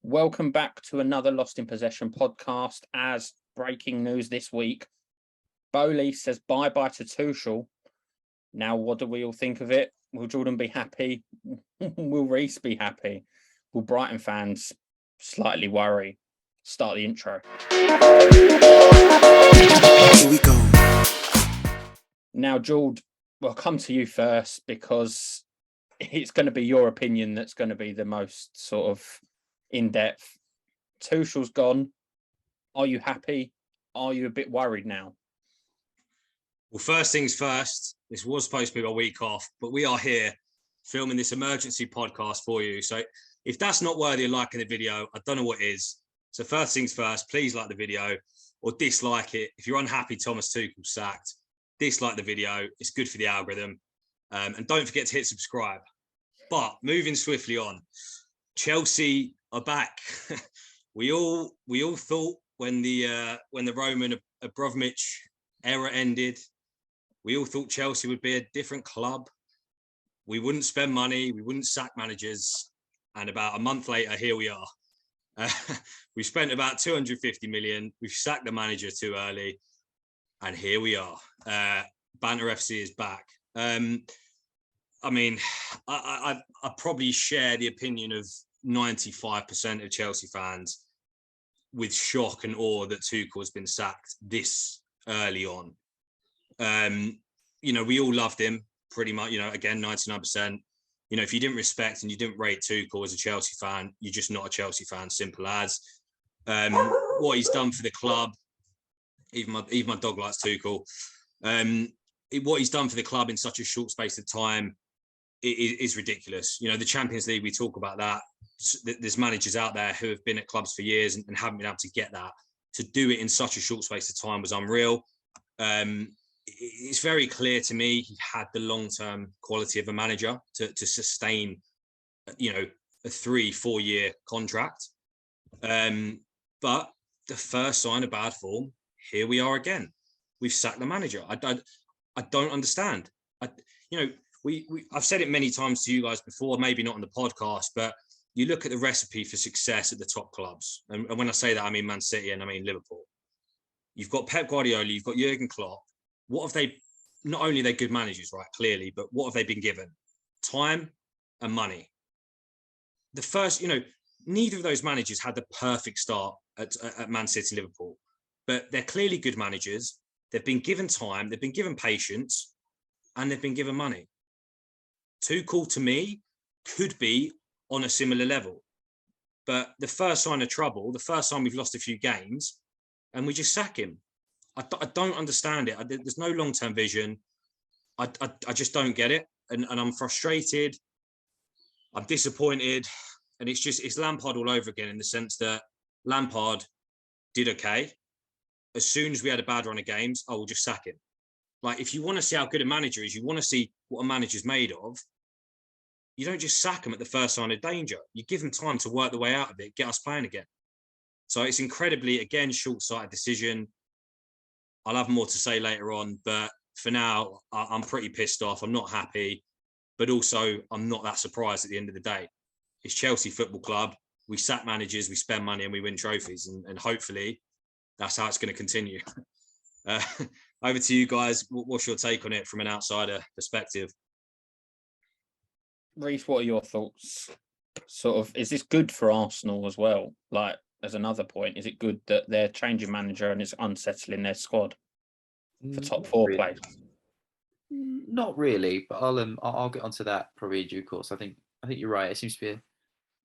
Welcome back to another Lost in Possession podcast. As breaking news this week, Bowley says bye-bye to Tuchel. Now, what do we all think of it? Will Jordan be happy? Will Reece be happy? Will Brighton fans slightly worry? Start the intro. Here we go. Now, Jord, we'll come to you first because it's going to be your opinion that's going to be the most sort of in-depth. Tuchel's gone. Are you happy? Are you a bit worried now? Well, first things first, this was supposed to be a week off, but we are here filming this emergency podcast for you. So if that's not worthy of liking the video, I don't know what is. So first things first, please like the video or dislike it. If you're unhappy Thomas Tuchel's sacked, dislike the video. It's good for the algorithm. And don't forget to hit subscribe. But moving swiftly on, Chelsea are back. we all thought when the Roman Abramovich era ended, we all thought Chelsea would be a different club. We wouldn't spend money, we wouldn't sack managers, and about a month later, here we are. We spent about 250 million. We've sacked the manager too early, and here we are. Banter FC is back. I mean, I probably share the opinion of 95% of Chelsea fans with shock and awe that Tuchel has been sacked this early on. We all loved him pretty much, again, 99%. If you didn't respect and you didn't rate Tuchel as a Chelsea fan, you're just not a Chelsea fan, simple as. What he's done for the club, even my dog likes Tuchel. What he's done for the club in such a short space of time is ridiculous. The Champions League, we talk about that. There's managers out there who have been at clubs for years and haven't been able to get that. To do it in such a short space of time was unreal. It's very clear to me he had the long-term quality of a manager to sustain, a 3-4 year contract. But the first sign of bad form, here we are again. We've sacked the manager. I don't understand. I've said it many times to you guys before, maybe not on the podcast, but you look at the recipe for success at the top clubs. And when I say that, I mean Man City and I mean Liverpool. You've got Pep Guardiola, you've got Jurgen Klopp. What have they, not only are they good managers, right, clearly, but what have they been given? Time and money. The first, neither of those managers had the perfect start at Man City, Liverpool, but they're clearly good managers. They've been given time, they've been given patience, and they've been given money. Tuchel, to me, could be on a similar level. But the first sign of trouble, the first time we've lost a few games, and we just sack him. I don't understand it. There's no long-term vision. I just don't get it. And I'm frustrated. I'm disappointed. And it's Lampard all over again in the sense that Lampard did okay. As soon as we had a bad run of games, I will just sack him. Like, if you want to see how good a manager is, you want to see what a manager's made of, you don't just sack him at the first sign of danger. You give him time to work the way out of it, get us playing again. So it's incredibly, again, short-sighted decision. I'll have more to say later on, but for now, I'm pretty pissed off. I'm not happy, but also I'm not that surprised at the end of the day. It's Chelsea Football Club. We sack managers, we spend money, and we win trophies. And hopefully that's how it's going to continue. Over to you guys. What's your take on it from an outsider perspective? Reece, what are your thoughts? Sort of, is this good for Arsenal as well? Like, as another point, is it good that they're changing manager and it's unsettling their squad for top four place? Not really, but I'll get onto that probably in due course. I think you're right. It seems to be a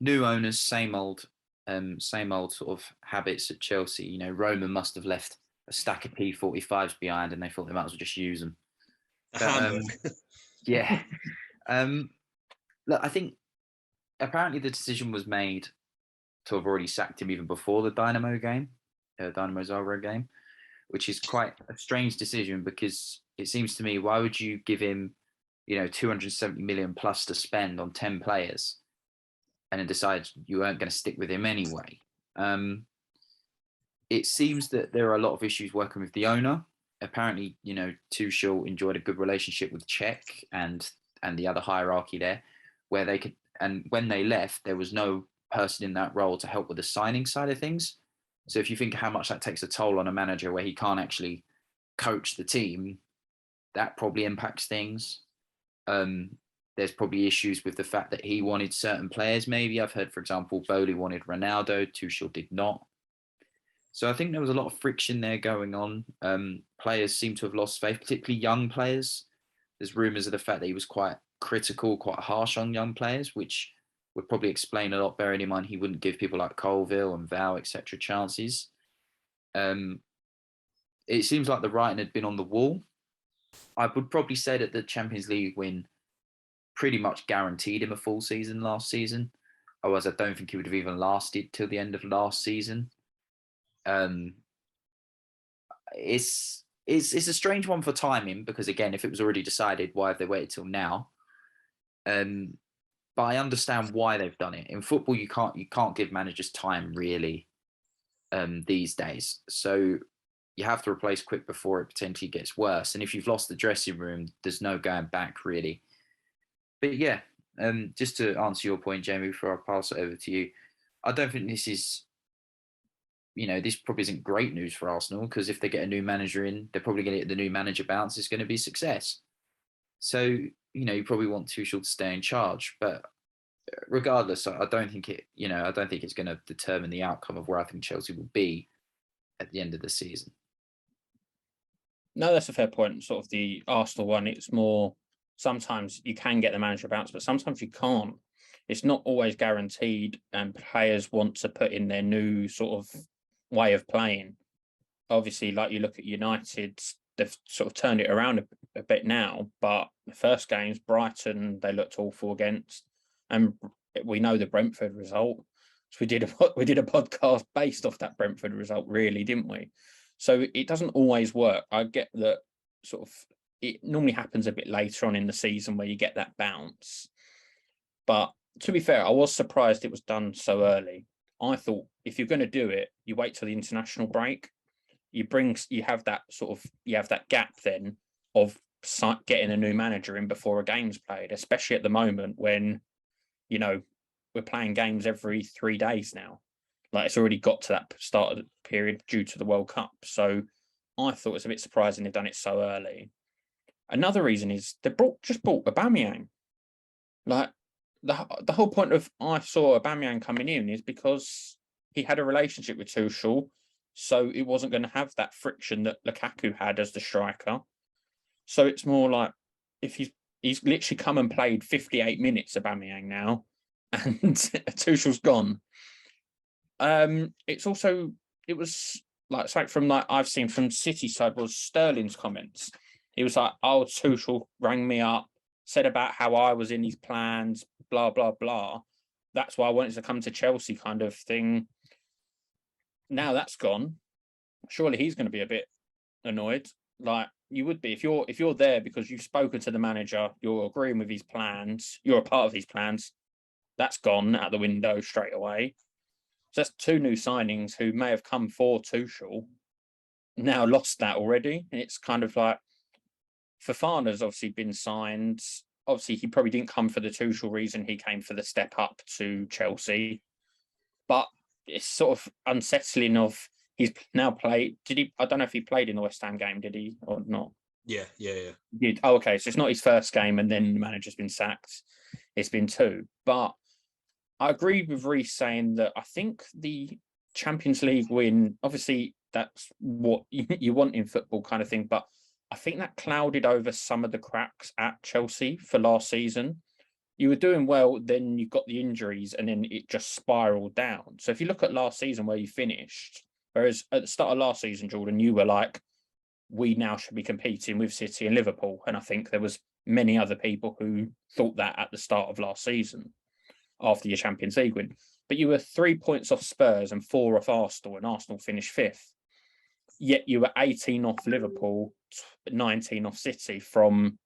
new owners, same old sort of habits at Chelsea. Roman must have left a stack of P45s behind, and they thought they might as well just use them. But, yeah. Look, I think apparently the decision was made to have already sacked him even before the Dynamo Zagreb game, which is quite a strange decision because it seems to me, why would you give him, 270 million plus to spend on 10 players and then decide you weren't going to stick with him anyway? It seems that there are a lot of issues working with the owner. Apparently, Tuchel enjoyed a good relationship with Czech and the other hierarchy there, where they could, and when they left, there was no person in that role to help with the signing side of things. So if you think how much that takes a toll on a manager where he can't actually coach the team, that probably impacts things. There's probably issues with the fact that he wanted certain players. Maybe I've heard, for example, Bowley wanted Ronaldo, Tuchel did not. So I think there was a lot of friction there going on. Players seem to have lost faith, particularly young players. There's rumours of the fact that he was quite critical, quite harsh on young players, which would probably explain a lot, bearing in mind he wouldn't give people like Colville and Val, etc., chances. It seems like the writing had been on the wall. I would probably say that the Champions League win pretty much guaranteed him a full season last season. Otherwise, I don't think he would have even lasted till the end of last season. It's a strange one for timing because, again, if it was already decided, why have they waited till now? But I understand why they've done it. In football, you can't give managers time really these days. So you have to replace quick before it potentially gets worse. And if you've lost the dressing room, there's no going back really. But yeah, just to answer your point, Jamie, before I pass it over to you, I don't think this is, this probably isn't great news for Arsenal because if they get a new manager in, they're probably going to get the new manager bounce. It's going to be success. So, you probably want Tuchel to stay in charge. But regardless, I don't think it's going to determine the outcome of where I think Chelsea will be at the end of the season. No, that's a fair point. Sort of the Arsenal one, it's more sometimes you can get the manager bounce, but sometimes you can't. It's not always guaranteed, and players want to put in their new sort of way of playing. Obviously, like you look at United, they've sort of turned it around a bit now, but the first games, Brighton, they looked awful against, and we know the Brentford result. So we did a podcast based off that Brentford result, really, didn't we? So it doesn't always work. I get that sort of it normally happens a bit later on in the season where you get that bounce. But to be fair, I was surprised it was done so early. I thought if you're going to do it, you wait till the international break. You have that gap then of getting a new manager in before a game's played, especially at the moment when, we're playing games every 3 days now. Like it's already got to that start of the period due to the World Cup. So I thought it was a bit surprising they've done it so early. Another reason is they just bought Aubameyang. Like the whole point of I saw Aubameyang coming in is because he had a relationship with Tuchel, so it wasn't going to have that friction that Lukaku had as the striker. So it's more like if he's literally come and played 58 minutes Aubameyang now, and Tuchel's gone. It was like something from like I've seen from City side was Sterling's comments. He was like, "Oh, Tuchel rang me up, said about how I was in his plans, blah blah blah. That's why I wanted to come to Chelsea," kind of thing. Now that's gone. Surely he's going to be a bit annoyed. Like you would be if you're there because you've spoken to the manager, you're agreeing with his plans, you're a part of his plans. That's gone out the window straight away. So that's 2 new signings who may have come for Tuchel, now lost that already. And it's kind of like Fofana's obviously been signed. Obviously, he probably didn't come for the Tuchel reason. He came for the step up to Chelsea. But it's sort of unsettling of he's now played. Did he? I don't know if he played in the West Ham game, did he, or not? Yeah. Did. Oh, okay. So it's not his first game and then the manager's been sacked. It's been 2. But I agree with Reece saying that I think the Champions League win, obviously that's what you want in football kind of thing, but I think that clouded over some of the cracks at Chelsea for last season. You were doing well, then you got the injuries and then it just spiraled down. So if you look at last season where you finished, whereas at the start of last season, Jordan, you were like, we now should be competing with City and Liverpool. And I think there was many other people who thought that at the start of last season after your Champions League win. But you were 3 points off Spurs and 4 off Arsenal, and Arsenal finished 5th. Yet you were 18 off Liverpool, 19 off City from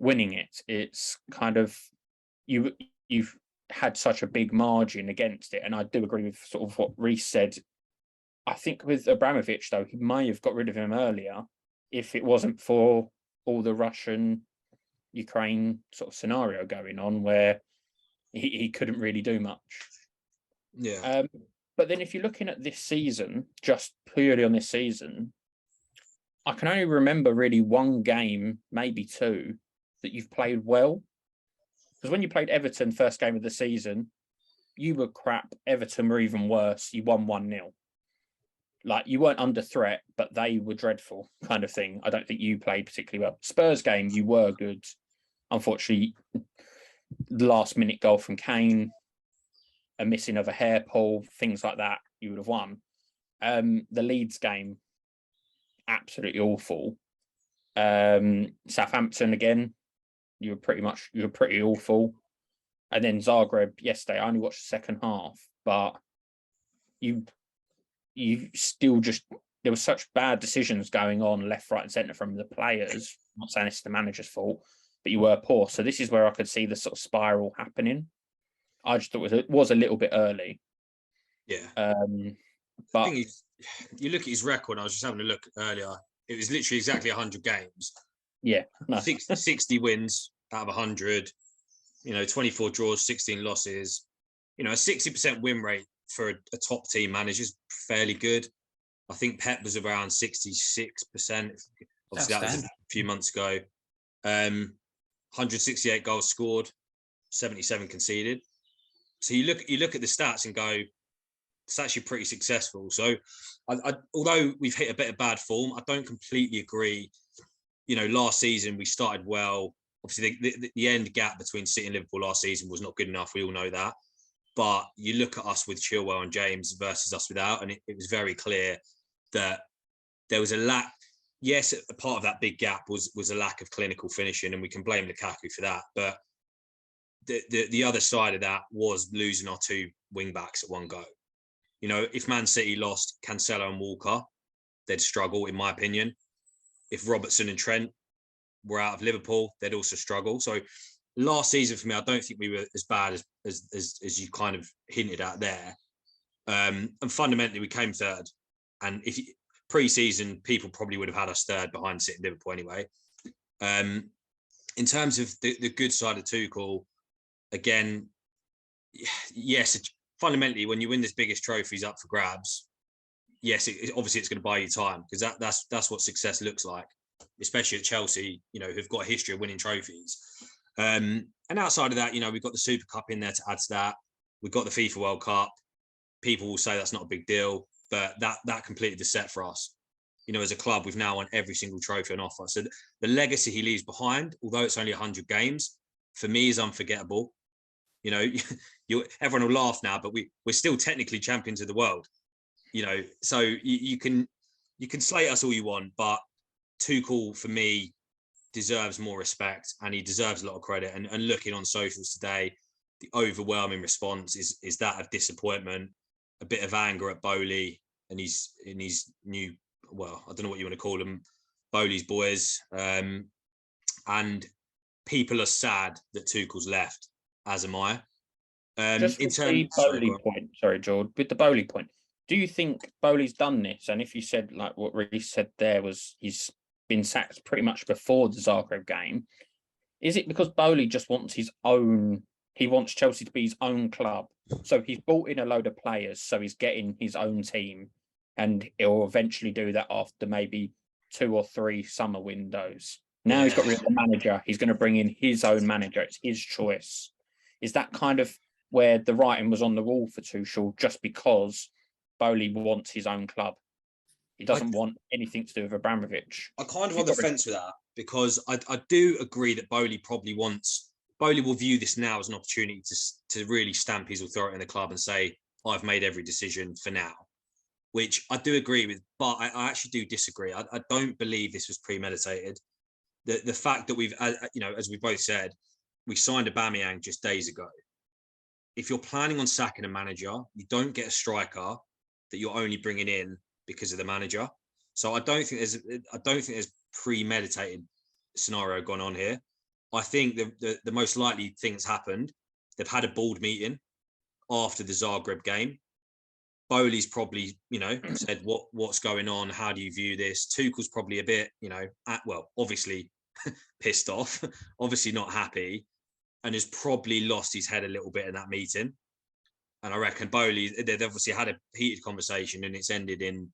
winning it. It's kind of you've had such a big margin against it. And I do agree with sort of what Reece said. I think with Abramovich, though, he may have got rid of him earlier if it wasn't for all the Russian-Ukraine sort of scenario going on where he couldn't really do much. Yeah. But then if you're looking at this season, just purely on this season, I can only remember really one game, maybe two, that you've played well. Because when you played Everton first game of the season, you were crap. Everton were even worse. You won 1-0. Like, you weren't under threat, but they were dreadful, kind of thing. I don't think you played particularly well. Spurs game, you were good. Unfortunately, last minute goal from Kane, a missing of a hair pull, things like that, you would have won. The Leeds game, absolutely awful. Southampton again, you were pretty awful. And then Zagreb yesterday, I only watched the second half, but you still just, there were such bad decisions going on left, right, and centre from the players. I'm not saying it's the manager's fault, but you were poor. So this is where I could see the sort of spiral happening. I just thought it was a little bit early. Yeah. But I think you look at his record. I was just having a look earlier. It was literally exactly 100 games. Yeah, no. 60 wins out of 100. 24 draws, 16 losses. A 60% win rate for a top team manager is fairly good. I think Pep was around 66%. Obviously, that was a few months ago. 168 goals scored, 77 conceded. So you look at the stats and go, it's actually pretty successful. So, although we've hit a bit of bad form, I don't completely agree. Last season we started well. Obviously, the end gap between City and Liverpool last season was not good enough. We all know that. But you look at us with Chilwell and James versus us without, and it was very clear that there was a lack. Yes, a part of that big gap was a lack of clinical finishing, and we can blame Lukaku for that. But the other side of that was losing our two wing backs at one go. If Man City lost Cancelo and Walker, they'd struggle, in my opinion. If Robertson and Trent were out of Liverpool, they'd also struggle. So last season for me, I don't think we were as bad as you kind of hinted at there. And fundamentally, we came third. And if pre-season, people probably would have had us third behind City and Liverpool anyway. In terms of the good side of Tuchel, again, yes, fundamentally, when you win this biggest trophies up for grabs, yes, obviously it's going to buy you time, because that's what success looks like, especially at Chelsea, who've got a history of winning trophies. And outside of that, we've got the Super Cup in there to add to that. We've got the FIFA World Cup. People will say that's not a big deal, but that completed the set for us. As a club, we've now won every single trophy on offer. So the legacy he leaves behind, although it's only 100 games, for me is unforgettable. Everyone will laugh now, but we're still technically champions of the world. So you can slate us all you want, but Tuchel, for me, deserves more respect, and he deserves a lot of credit. And looking on socials today, the overwhelming response is that of disappointment, a bit of anger at Bowley and his new, well, I don't know what you want to call them, Bowley's boys. And people are sad that Tuchel's left, as am I. Just with the Bowley point, sorry, George, with the Bowley point, do you think Bowley's done this? And if you said, like what Reece said there, was he's been sacked pretty much before the Zagreb game, is it because Bowley just wants his own, he wants Chelsea to be his own club? So he's brought in a load of players, so he's getting his own team, and he'll eventually do that after maybe 2 or 3 summer windows. Now he's got rid of the manager, he's going to bring in his own manager, it's his choice. Is that kind of where the writing was on the wall for Tuchel, just because Bowley wants his own club? He doesn't want anything to do with Abramovich. I kind of on the fence with that, because I do agree that Bowley will view this now as an opportunity to really stamp his authority in the club and say, I've made every decision for now, which I do agree with, but I actually do disagree. I don't believe this was premeditated. The fact that we've, as we both said, we signed Aubameyang just days ago. If you're planning on sacking a manager, you don't get a striker that you're only bringing in because of the manager. So I don't think there's premeditated scenario gone on here. I think the most likely thing that's happened, they've had a board meeting after the Zagreb game. Bowley's probably, said what's going on, how do you view this? Tuchel's probably a bit, obviously pissed off, obviously not happy, and has probably lost his head a little bit in that meeting. And I reckon Bowley, they've obviously had a heated conversation, and it's ended in,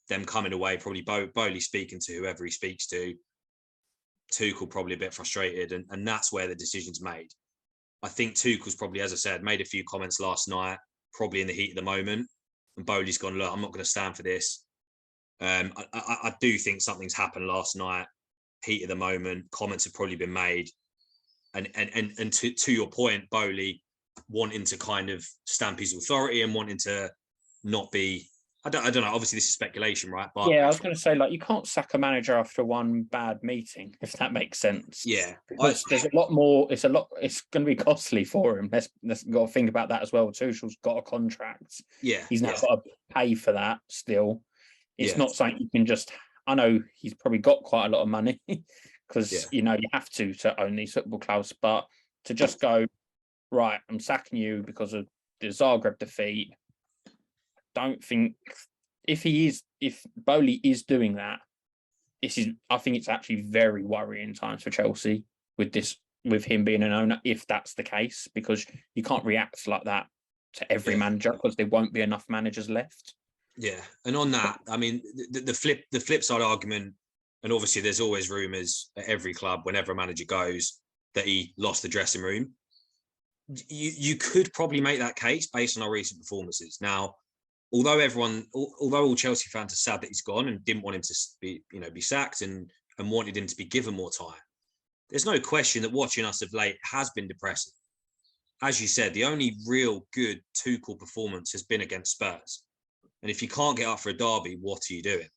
them coming away, probably Bowley speaking to whoever he speaks to, Tuchel probably a bit frustrated, and that's where the decision's made. I think Tuchel's probably, as I said, made a few comments last night, probably in the heat of the moment, and Bowley's gone, look, I'm not going to stand for this. I do think something's happened last night, heat of the moment, comments have probably been made, and to your point, Bowley wanting to kind of stamp his authority and wanting to not be. I don't know. Obviously, this is speculation, right? But yeah, I was going to say, like, you can't sack a manager after one bad meeting, if that makes sense. Yeah, because there's a lot more. It's going to be costly for him. Let's got to think about that as well. Tuchel's got a contract. Yeah, He's now got to pay for that. Still, it's not something you can just. I know he's probably got quite a lot of money because you have to own these football clubs, but to just go right, I'm sacking you because of the Zagreb defeat. Don't think if Bowley is doing that, I think it's actually very worrying times for Chelsea with him being an owner, if that's the case, because you can't react like that to every manager because there won't be enough managers left. Yeah, and on that, I mean, the flip side argument, and obviously there's always rumours at every club whenever a manager goes that he lost the dressing room. You could probably make that case based on our recent performances. Now, although all Chelsea fans are sad that he's gone and didn't want him to be sacked and wanted him to be given more time, there's no question that watching us of late has been depressing. As you said, the only real good Tuchel performance has been against Spurs. And if you can't get up for a derby, what are you doing?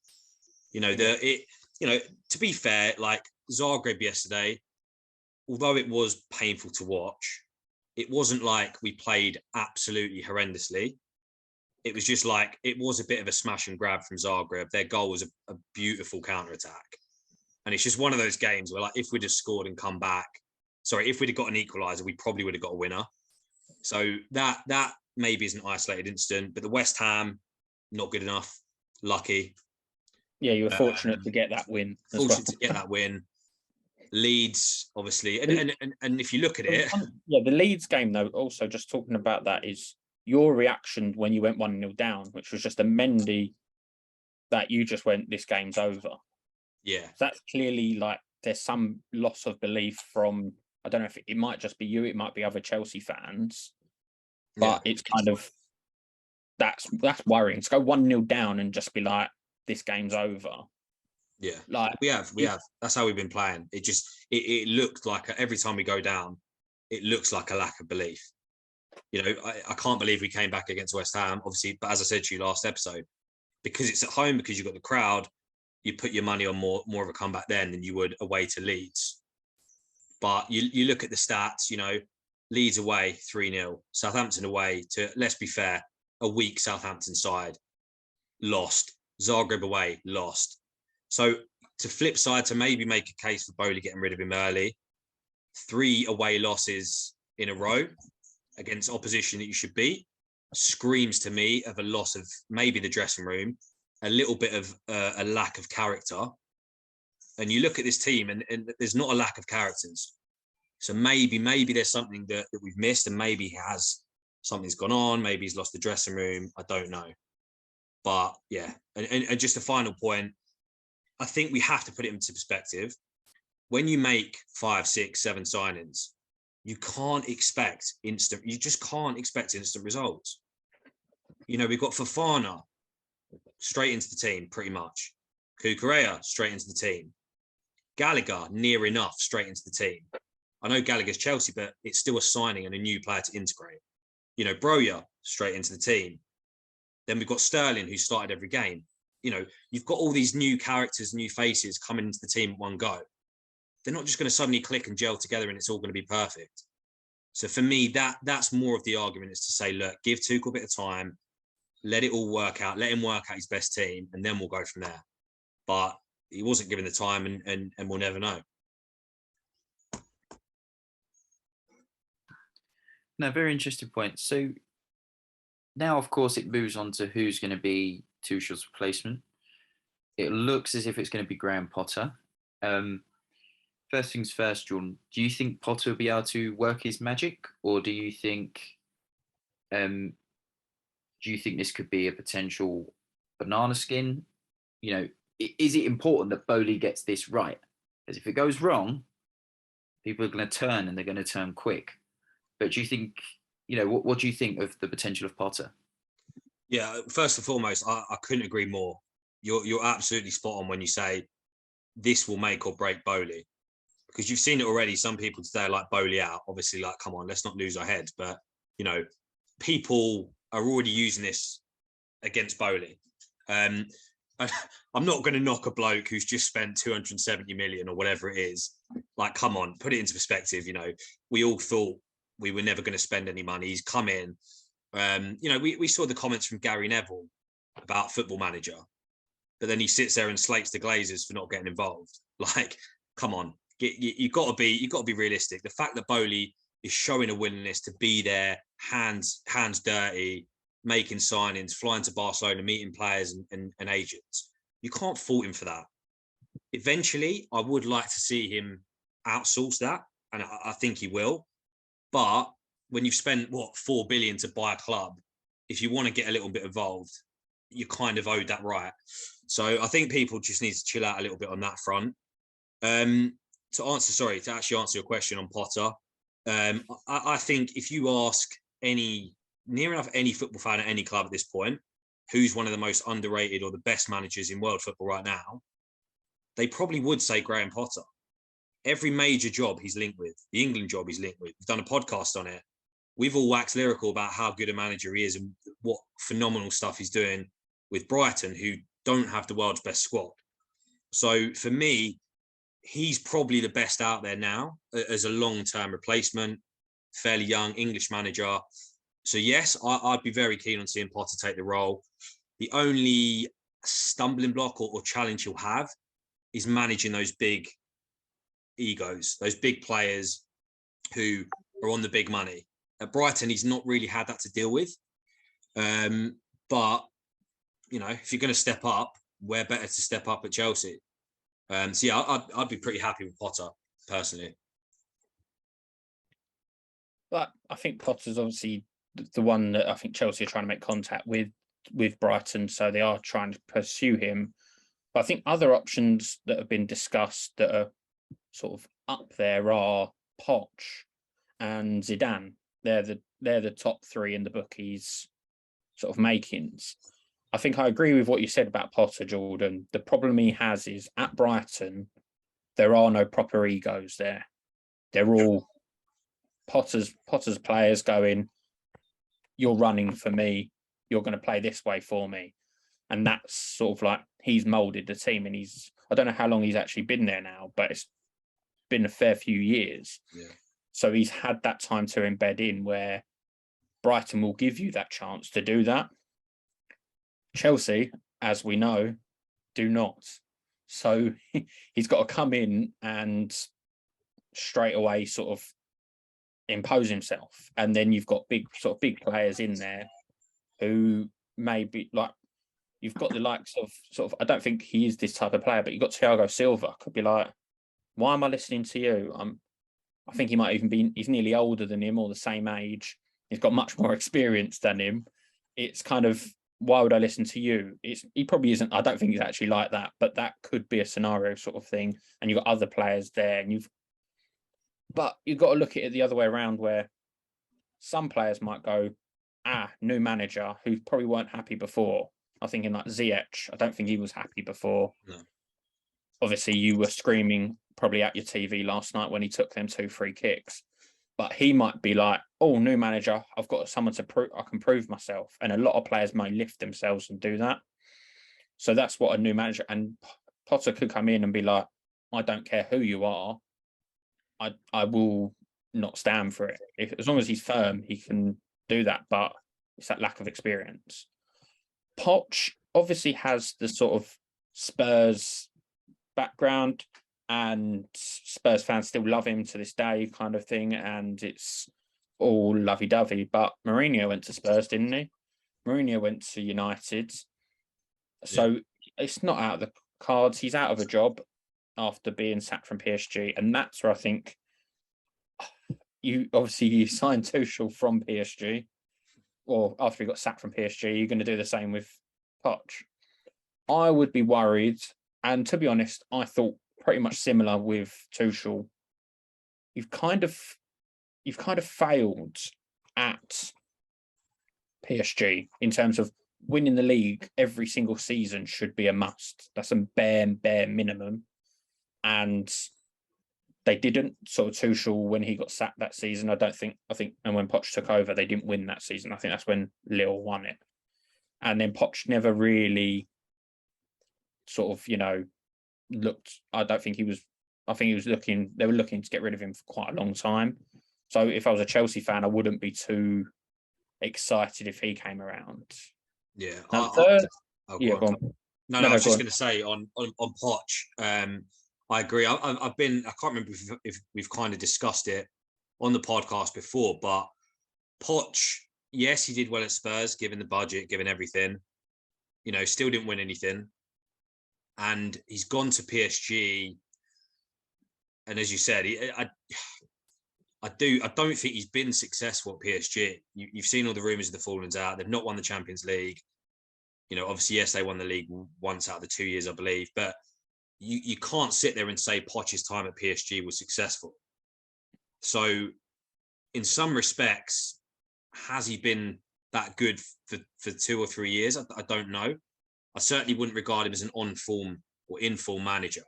To be fair, like Zagreb yesterday, although it was painful to watch, it wasn't like we played absolutely horrendously. It was just like, it was a bit of a smash and grab from Zagreb. Their goal was a beautiful counter-attack. And it's just one of those games where, like, if we'd have scored and come back, if we'd have got an equaliser, we probably would have got a winner. So that maybe is an isolated incident. But the West Ham, not good enough. Lucky. Yeah, you were fortunate to get that win. To get that win. Leeds, obviously. And if you look at it... Yeah, the Leeds game, though, also just talking about that, is your reaction when you went 1-0 down, which was just a Mendy that you just went, this game's over. Yeah. So that's clearly like there's some loss of belief from, I don't know if it might just be you, it might be other Chelsea fans, but it's kind of, that's worrying. To go 1-0 down and just be like, this game's over. Yeah, like we have. That's how we've been playing. It looked like every time we go down, it looks like a lack of belief. I can't believe we came back against West Ham, obviously, but as I said to you last episode, because it's at home, because you've got the crowd, you put your money on more of a comeback then than you would away to Leeds. But you look at the stats, Leeds away 3-0, Southampton away to, let's be fair, a weak Southampton side, lost. Zagreb away, lost. So to flip side, to maybe make a case for Bowley getting rid of him early, 3 away losses in a row against opposition that you should beat screams to me of a loss of maybe the dressing room, a little bit of a lack of character. And you look at this team and there's not a lack of characters. So maybe there's something that we've missed, and maybe something's gone on. Maybe he's lost the dressing room. I don't know. But yeah, and just a final point, I think we have to put it into perspective. When you make 5, 6, 7 signings, you just can't expect instant results. We've got Fofana straight into the team, pretty much. Cucurella straight into the team. Gallagher, near enough, straight into the team. I know Gallagher's Chelsea, but it's still a signing and a new player to integrate. Broja, straight into the team. Then we've got Sterling, who started every game. You've got all these new characters, new faces coming into the team at one go. They're not just going to suddenly click and gel together and it's all going to be perfect. So for me, that's more of the argument, is to say, look, give Tuchel a bit of time, let it all work out, let him work out his best team, and then we'll go from there. But he wasn't given the time, and we'll never know. No, very interesting point. So now, of course, it moves on to who's going to be Tuchel's replacement. It looks as if it's going to be Graham Potter. First things first, Jordan, do you think Potter will be able to work his magic, or do you think Do you think this could be a potential banana skin? You know, is it important that Bowley gets this right? Because if it goes wrong, people are going to turn, and they're going to turn quick. But do you think, what do you think of the potential of Potter? Yeah, first and foremost, I couldn't agree more. You're absolutely spot on when you say this will make or break Bowley, because you've seen it already. Some people today are like Bowley out. Obviously, like, come on, let's not lose our heads. But people are already using this against Bowley. I'm not going to knock a bloke who's just spent 270 million or whatever it is. Like, come on, put it into perspective. We all thought we were never going to spend any money. He's come in. We saw the comments from Gary Neville about Football Manager, but then he sits there and slates the Glazers for not getting involved. Like, come on, you got to be realistic. The fact that Bowley is showing a willingness to be there, hands dirty, making signings, flying to Barcelona, meeting players and agents, you can't fault him for that. Eventually, I would like to see him outsource that, and I think he will. But when you've spent 4 billion to buy a club, if you want to get a little bit involved, you kind of owed that right. So I think people just need to chill out a little bit on that front. To actually answer your question on Potter, I think if you ask near enough any football fan at any club at this point, who's one of the most underrated or the best managers in world football right now, they probably would say Graham Potter. Every major job he's linked with, the England job he's linked with. We've done a podcast on it. We've all waxed lyrical about how good a manager he is and what phenomenal stuff he's doing with Brighton, who don't have the world's best squad. So for me, he's probably the best out there now as a long-term replacement, fairly young English manager. So yes, I'd be very keen on seeing Potter take the role. The only stumbling block or challenge he'll have is managing those big egos, those big players who are on the big money. At Brighton, he's not really had that to deal with. But, if you're going to step up, where better to step up at Chelsea? So yeah, I'd be pretty happy with Potter personally. But I think Potter's obviously the one that I think Chelsea are trying to make contact with Brighton, so they are trying to pursue him. But I think other options that have been discussed that are sort of up there are Poch and Zidane. They're the top three in the bookies sort of makings. I think I agree with what you said about Potter, Jordan. The problem he has is at Brighton, there are no proper egos there. They're all Potter's players going, you're running for me, you're going to play this way for me. And that's sort of like he's moulded the team, and I don't know how long he's actually been there now, but it's been a fair few years. Yeah. So he's had that time to embed in where Brighton will give you that chance to do that. Chelsea, as we know, do not. So he's got to come in and straight away sort of impose himself. And then you've got big players in there who may be like, you've got the likes of I don't think he is this type of player, but you've got Thiago Silva. Could be like, why am I listening to you? I think he might even be, he's nearly older than him or the same age. He's got much more experience than him. It's kind of, why would I listen to you? He probably isn't. I don't think he's actually like that, but that could be a scenario sort of thing. And you've got other players there, but you've got to look at it the other way around, where some players might go, new manager who probably weren't happy before. I'm thinking like Ziyech. I don't think he was happy before. No. Obviously, you were screaming probably at your TV last night when he took them 2 free kicks. But he might be like, oh, new manager, I've got someone to prove, I can prove myself. And a lot of players may lift themselves and do that. So that's what a new manager, and Potter could come in and be like, I don't care who you are, I will not stand for it. As long as he's firm, he can do that. But it's that lack of experience. Poch obviously has the sort of Spurs background, and Spurs fans still love him to this day, kind of thing, and it's all lovey-dovey. But Mourinho went to Spurs, didn't he? Mourinho went to United. So It's not out of the cards. He's out of a job after being sacked from PSG, and that's where I think you signed Tuchel from PSG. or after he got sacked from PSG, you're going to do the same with Poch. I would be worried, and to be honest, I thought pretty much similar with Tuchel. You've kind of failed at PSG in terms of winning the league every single season should be a must. That's a bare minimum. And they didn't. So Tuchel, when he got sacked that season, I think, and when Poch took over, they didn't win that season. I think that's when Lille won it. And then Poch never really sort of, looked. I think he was looking, they were looking to get rid of him for quite a long time. So if I was a Chelsea fan, I wouldn't be too excited if he came around. Yeah. Go on. No, I was just going to say on Poch, I agree. I can't remember if we've kind of discussed it on the podcast before, but Poch, yes, he did well at Spurs, given the budget, given everything, still didn't win anything. And he's gone to PSG. And as you said, I don't think he's been successful at PSG. You've seen all the rumours of the fallings out. They've not won the Champions League. Obviously, yes, they won the league once out of the 2 years, I believe. But you can't sit there and say Poch's time at PSG was successful. So, in some respects, has he been that good for 2 or 3 years? I don't know. I certainly wouldn't regard him as an on-form or in-form manager.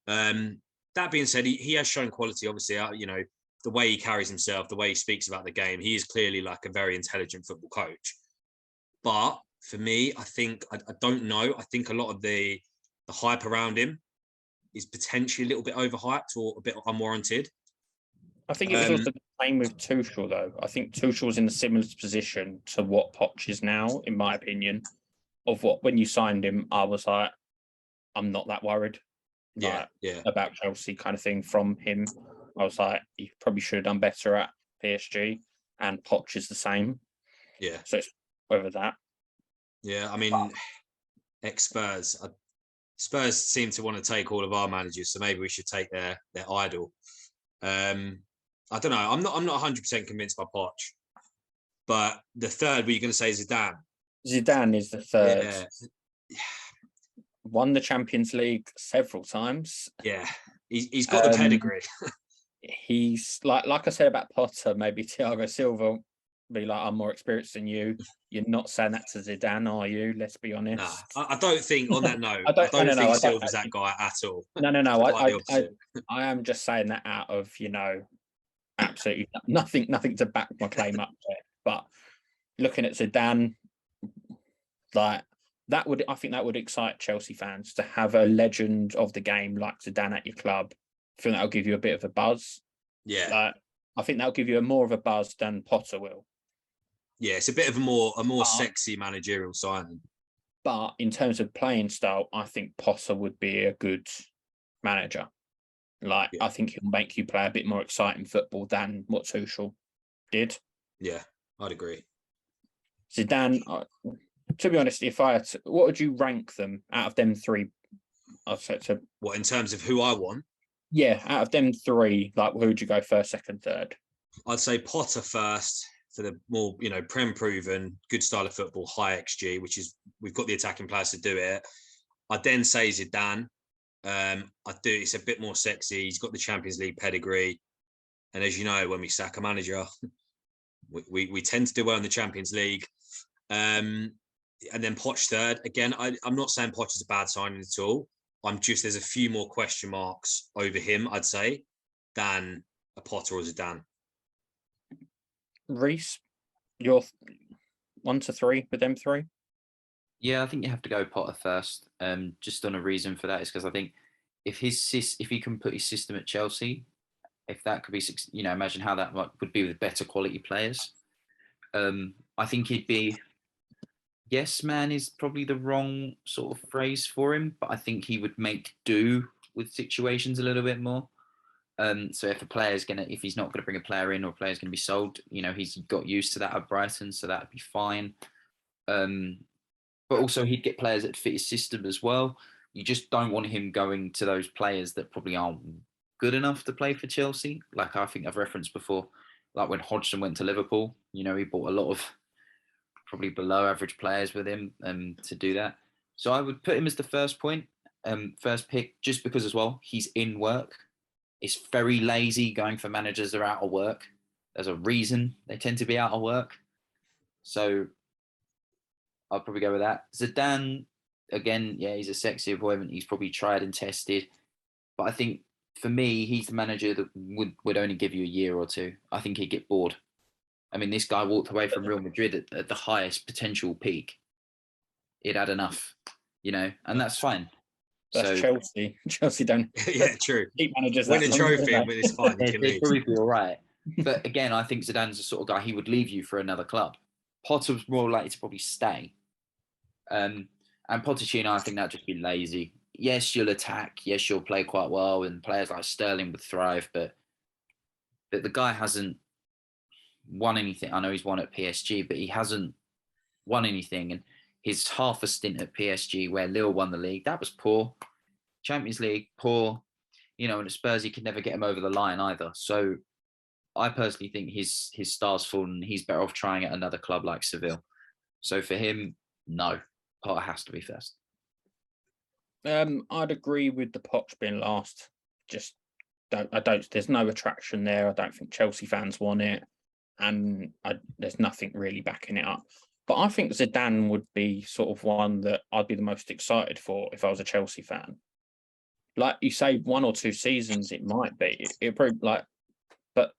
That being said, he has shown quality, obviously, the way he carries himself, the way he speaks about the game. He is clearly like a very intelligent football coach. But for me, I think, I don't know. I think a lot of the hype around him is potentially a little bit overhyped or a bit unwarranted. I think it was also the same with Tuchel, though. I think Tuchel was in a similar position to what Poch is now, in my opinion, of what, when you signed him, I was like, I'm not that worried. About Chelsea kind of thing from him. I was like, he probably should have done better at PSG, and Poch is the same. Yeah. So it's whether that. Yeah, I mean, ex-Spurs. Spurs seem to want to take all of our managers, so maybe we should take their idol. I don't know. I'm not 100% convinced by Poch, but the third, were you going to say Zidane? Zidane is the third. Yeah. Won the Champions League several times. Yeah, he's got the pedigree. He's like I said about Potter, maybe Thiago Silva be like, I'm more experienced than you. You're not saying that to Zidane, are you? Let's be honest. No, I don't think, on that note, I don't think Silva's that guy at all. No. I am just saying that out of, absolutely nothing to back my claim up there. But looking at Zidane, I think that would excite Chelsea fans to have a legend of the game like Zidane at your club. I think that'll give you a bit of a buzz. Yeah. I think that'll give you more of a buzz than Potter will. Yeah, it's a bit of a more sexy managerial signing. But in terms of playing style, I think Potter would be a good manager. I think he'll make you play a bit more exciting football than what Tuchel did. Yeah, I'd agree. Zidane, to be honest, if I had to, what would you rank them out of them three? I'd say what, in terms of who I want? Yeah, out of them three, who would you go first, second, third? I'd say Potter first for the more, Prem proven, good style of football, high XG, which is, we've got the attacking players to do it. I'd then say Zidane. It's a bit more sexy. He's got the Champions League pedigree. And as you know, when we sack a manager, we tend to do well in the Champions League. And then Poch third. Again, I'm not saying Poch is a bad signing at all. There's a few more question marks over him, I'd say, than a Potter or Zidane. Reece, you're 1 to 3 with them three? Yeah, I think you have to go Potter first. Just on a reason for that is because I think if he can put his system at Chelsea, if that could be, imagine how that would be with better quality players. I think he'd be, yes man is probably the wrong sort of phrase for him, but I think he would make do with situations a little bit more. So if he's not going to bring a player in or a player's going to be sold, he's got used to that at Brighton, so that'd be fine. But also he'd get players that fit his system as well. You just don't want him going to those players that probably aren't good enough to play for Chelsea. Like I think I've referenced before, like when Hodgson went to Liverpool, he bought a lot of probably below average players with him to do that. So I would put him as the first pick, just because as well, he's in work. It's very lazy going for managers that are out of work. There's a reason they tend to be out of work. So I'll probably go with that. Zidane, again, yeah, he's a sexy appointment. He's probably tried and tested. But I think for me, he's the manager that would only give you a year or two. I think he'd get bored. I mean, this guy walked away from Real Madrid at the highest potential peak. He'd had enough, and that's fine. That's Chelsea. Chelsea don't. Yeah, true. Keep managers win a trophy, but it's fine. You can leave. Probably be all right. But again, I think Zidane's the sort of guy he would leave you for another club. Potter's more likely to probably stay. And Pochettino, I think that'd just be lazy. Yes, you'll attack. Yes, you'll play quite well, and players like Sterling would thrive. But the guy hasn't won anything. I know he's won at PSG, but he hasn't won anything. And his half a stint at PSG where Lille won the league, that was poor. Champions League, poor. And at Spurs, he could never get him over the line either. So I personally think his star's fallen. He's better off trying at another club like Seville. So for him, no. Potter has to be first. I'd agree with the Poch being last. Just there's no attraction there. I don't think Chelsea fans want it. And there's nothing really backing it up. But I think Zidane would be sort of one that I'd be the most excited for if I was a Chelsea fan. Like you say, 1 or 2 seasons, it might be. It probably but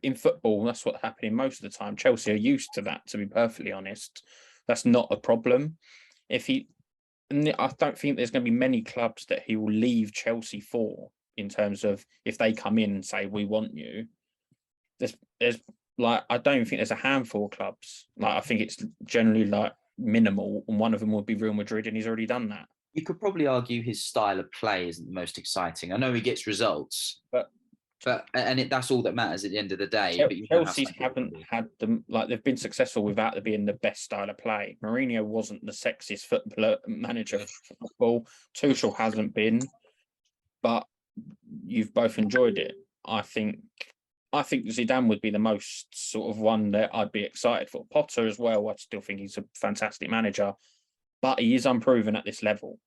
in football, that's what's happening most of the time. Chelsea are used to that, to be perfectly honest. That's not a problem. I don't think there's going to be many clubs that he will leave Chelsea for, in terms of if they come in and say, we want you. There's I don't think there's a handful of clubs. I think it's generally minimal, and one of them would be Real Madrid, and he's already done that. You could probably argue his style of play isn't the most exciting. I know he gets results, but that's all that matters at the end of the day. Chelsea haven't had them, they've been successful without there being the best style of play. Mourinho wasn't the sexiest football manager for football. Tuchel hasn't been, but you've both enjoyed it. I think Zidane would be the most sort of one that I'd be excited for. Potter as well, I still think he's a fantastic manager, but he is unproven at this level.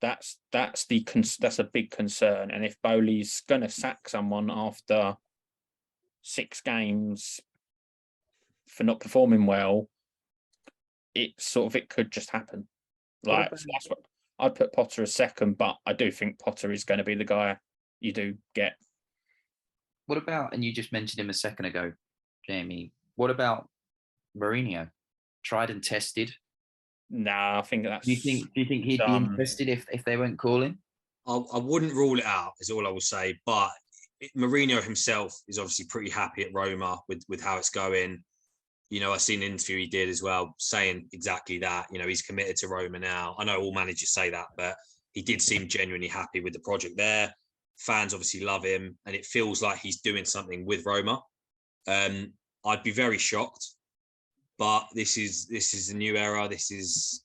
That's a big concern. And if Bowley's going to sack someone after 6 games for not performing well, it could just happen. That's what I'd put Potter as second, but I do think Potter is going to be the guy you do get. What about, and you just mentioned him a second ago, Jamie, what about Mourinho? Tried and tested. Nah, I think that's. Do you think he'd be interested if they weren't calling? I wouldn't rule it out, is all I will say. But Mourinho himself is obviously pretty happy at Roma with how it's going. I've seen an interview he did as well, saying exactly that. He's committed to Roma now. I know all managers say that, but he did seem genuinely happy with the project there. Fans obviously love him, and it feels like he's doing something with Roma. I'd be very shocked. But this is a new era. It's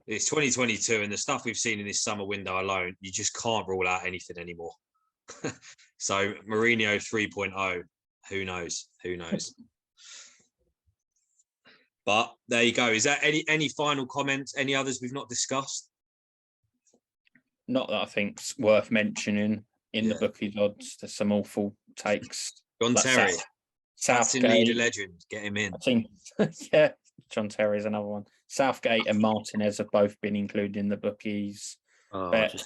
2022, and the stuff we've seen in this summer window alone, you just can't rule out anything anymore. So Mourinho 3.0, who knows? But there you go. Is that any final comments? Any others we've not discussed? Not that I think's worth mentioning in the bookies odds. There's some awful takes. John Terry. Southgate, a legend. Get him in. I think, yeah, John Terry is another one. Southgate and Martinez have both been included in the bookies. Wouldn't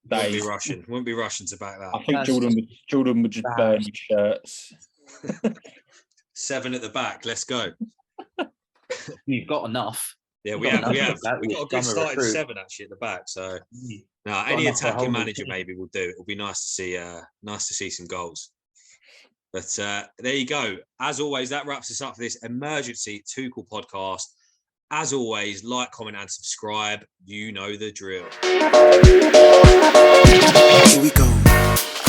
be rushing to back that. I think Jordan would just burn his shirts. 7 at the back. Let's go. You've got enough. Yeah, we have. We've got a good starting 7 actually at the back. So any attacking manager maybe will do. It'll be nice to see some goals. But there you go. As always, that wraps us up for this emergency Tuchel podcast. As always, like, comment, and subscribe. You know the drill. Here we go.